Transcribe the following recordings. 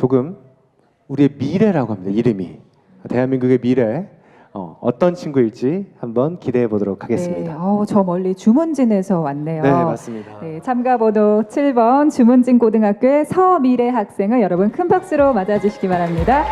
조금 우리의 미래라고 합니다. 이름이 대한민국의 미래 어떤 친구일지 한번 기대해 보도록 하겠습니다. 네, 저 멀리 주문진에서 왔네요. 네, 맞습니다. 네, 참가번호 7번 주문진 고등학교의 서미래 학생을 여러분 큰 박수로 맞아주시기 바랍니다.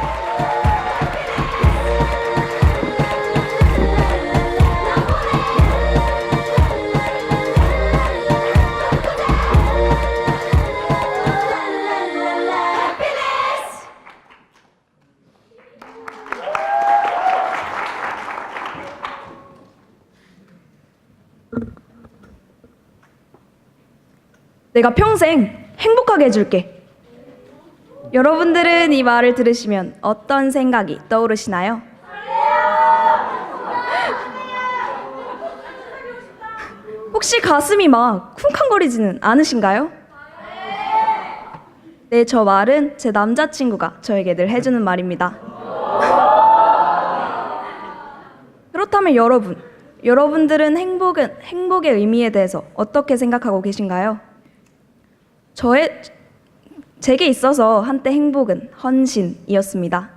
내가 평생 행복하게 해줄게. 여러분들은 이 말을 들으시면 어떤 생각이 떠오르시나요? 혹시 가슴이 막 쿵쾅거리지는 않으신가요? 네, 저 말은 제 남자친구가 저에게 늘 해주는 말입니다. 그렇다면 여러분들은 행복의 의미에 대해서 어떻게 생각하고 계신가요? 제게 있어서 한때 행복은 헌신이었습니다.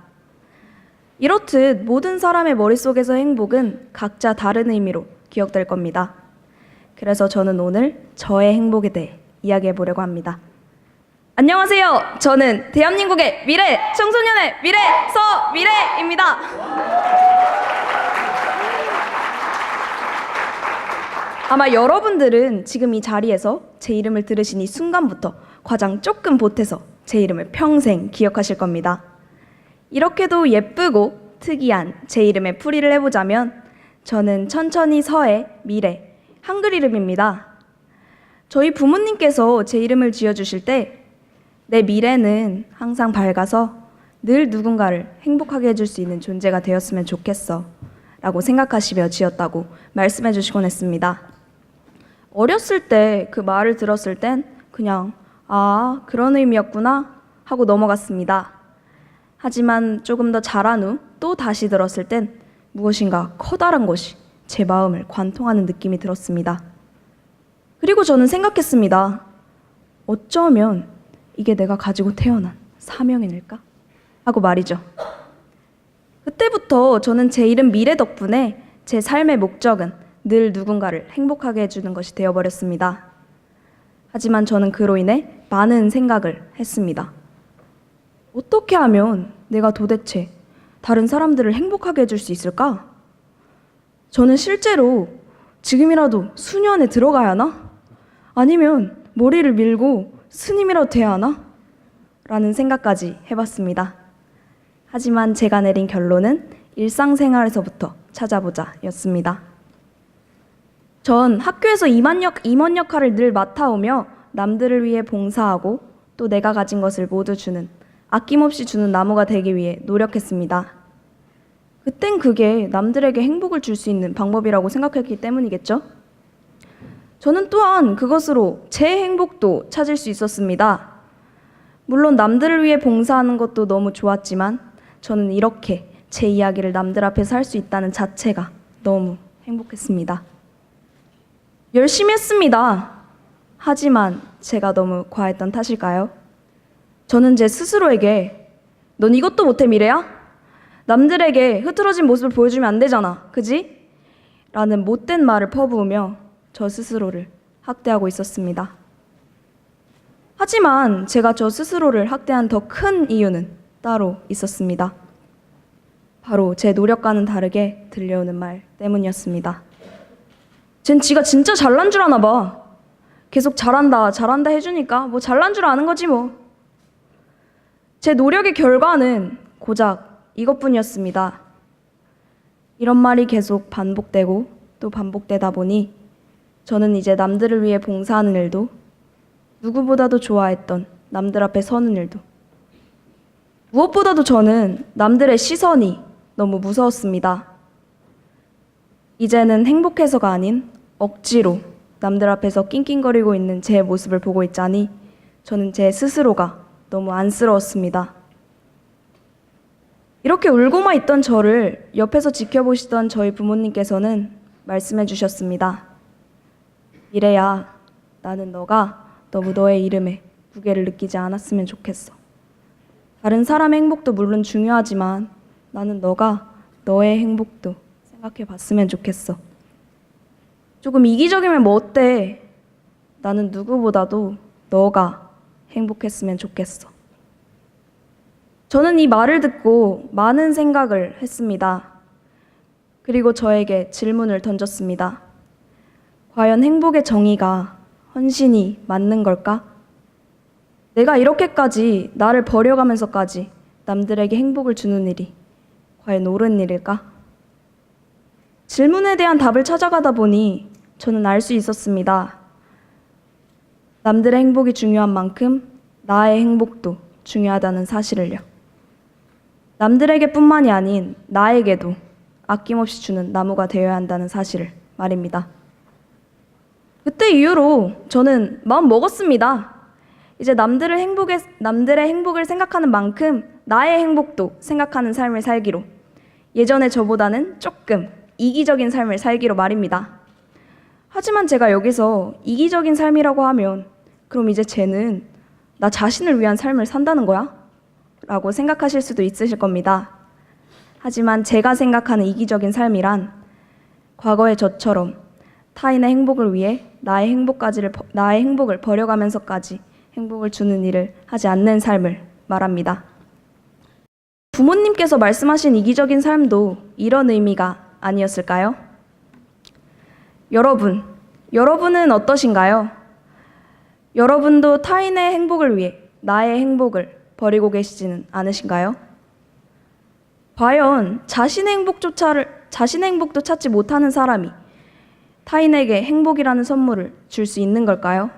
이렇듯 모든 사람의 머릿속에서 행복은 각자 다른 의미로 기억될 겁니다. 그래서 저는 오늘 저의 행복에 대해 이야기해 보려고 합니다. 안녕하세요. 저는 대한민국의 미래, 청소년의 미래, 서미래입니다. 아마 여러분들은 지금 이 자리에서 제 이름을 들으신 이 순간부터 과장 조금 보태서 제 이름을 평생 기억하실 겁니다. 이렇게도 예쁘고 특이한 제 이름의 풀이를 해보자면 저는 천천히 서의 미래, 한글 이름입니다. 저희 부모님께서 제 이름을 지어주실 때 내 미래는 항상 밝아서 늘 누군가를 행복하게 해줄 수 있는 존재가 되었으면 좋겠어 라고 생각하시며 지었다고 말씀해 주시곤 했습니다. 어렸을 때 그 말을 들었을 땐 그냥 그런 의미였구나 하고 넘어갔습니다. 하지만 조금 더 자란 후 또 다시 들었을 땐 무엇인가 커다란 것이 제 마음을 관통하는 느낌이 들었습니다. 그리고 저는 생각했습니다. 어쩌면 이게 내가 가지고 태어난 사명인일까? 하고 말이죠. 그때부터 저는 제 이름 미래 덕분에 제 삶의 목적은 늘 누군가를 행복하게 해주는 것이 되어버렸습니다. 하지만 저는 그로 인해 많은 생각을 했습니다. 어떻게 하면 내가 도대체 다른 사람들을 행복하게 해줄 수 있을까? 저는 실제로 지금이라도 수녀원에 들어가야 하나? 아니면 머리를 밀고 스님이라도 돼야 하나? 라는 생각까지 해봤습니다. 하지만 제가 내린 결론은 일상생활에서부터 찾아보자 였습니다. 전 학교에서 임원 역할을 늘 맡아오며 남들을 위해 봉사하고 또 내가 가진 것을 모두 주는, 아낌없이 주는 나무가 되기 위해 노력했습니다. 그땐 그게 남들에게 행복을 줄 수 있는 방법이라고 생각했기 때문이겠죠? 저는 또한 그것으로 제 행복도 찾을 수 있었습니다. 물론 남들을 위해 봉사하는 것도 너무 좋았지만 저는 이렇게 제 이야기를 남들 앞에서 할 수 있다는 자체가 너무 행복했습니다. 열심히 했습니다. 하지만 제가 너무 과했던 탓일까요? 저는 제 스스로에게 넌 이것도 못해 미래야? 남들에게 흐트러진 모습을 보여주면 안 되잖아. 그지? 라는 못된 말을 퍼부으며 저 스스로를 학대하고 있었습니다. 하지만 제가 저 스스로를 학대한 더 큰 이유는 따로 있었습니다. 바로 제 노력과는 다르게 들려오는 말 때문이었습니다. 쟨 지가 진짜 잘난 줄 아나 봐. 계속 잘한다 해주니까 뭐 잘난 줄 아는 거지 뭐. 제 노력의 결과는 고작 이것뿐이었습니다. 이런 말이 계속 반복되고 또 반복되다 보니 저는 이제 남들을 위해 봉사하는 일도, 누구보다도 좋아했던 남들 앞에 서는 일도, 무엇보다도 저는 남들의 시선이 너무 무서웠습니다. 이제는 행복해서가 아닌 억지로 남들 앞에서 낑낑거리고 있는 제 모습을 보고 있자니 저는 제 스스로가 너무 안쓰러웠습니다. 이렇게 울고만 있던 저를 옆에서 지켜보시던 저희 부모님께서는 말씀해 주셨습니다. 미래야, 나는 너가 너무 너의 이름에 무게를 느끼지 않았으면 좋겠어. 다른 사람의 행복도 물론 중요하지만 나는 너가 너의 행복도 생각해 봤으면 좋겠어. 조금 이기적이면 뭐 어때? 나는 누구보다도 너가 행복했으면 좋겠어. 저는 이 말을 듣고 많은 생각을 했습니다. 그리고 저에게 질문을 던졌습니다. 과연 행복의 정의가 헌신이 맞는 걸까? 내가 이렇게까지 나를 버려가면서까지 남들에게 행복을 주는 일이 과연 옳은 일일까? 질문에 대한 답을 찾아가다 보니 저는 알 수 있었습니다. 남들의 행복이 중요한 만큼 나의 행복도 중요하다는 사실을요. 남들에게뿐만이 아닌 나에게도 아낌없이 주는 나무가 되어야 한다는 사실을 말입니다. 그때 이후로 저는 마음 먹었습니다. 이제 남들의 행복을 생각하는 만큼 나의 행복도 생각하는 삶을 살기로, 예전의 저보다는 조금 이기적인 삶을 살기로 말입니다. 하지만 제가 여기서 이기적인 삶이라고 하면 그럼 이제 쟤는 나 자신을 위한 삶을 산다는 거야? 라고 생각하실 수도 있으실 겁니다. 하지만 제가 생각하는 이기적인 삶이란 과거의 저처럼 타인의 행복을 위해 나의 행복을 버려가면서까지 행복을 주는 일을 하지 않는 삶을 말합니다. 부모님께서 말씀하신 이기적인 삶도 이런 의미가 아니었을까요? 여러분은 어떠신가요? 여러분도 타인의 행복을 위해 나의 행복을 버리고 계시지는 않으신가요? 과연 자신의 행복도 찾지 못하는 사람이 타인에게 행복이라는 선물을 줄 수 있는 걸까요?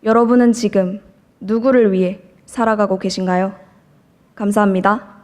여러분은 지금 누구를 위해 살아가고 계신가요? 감사합니다.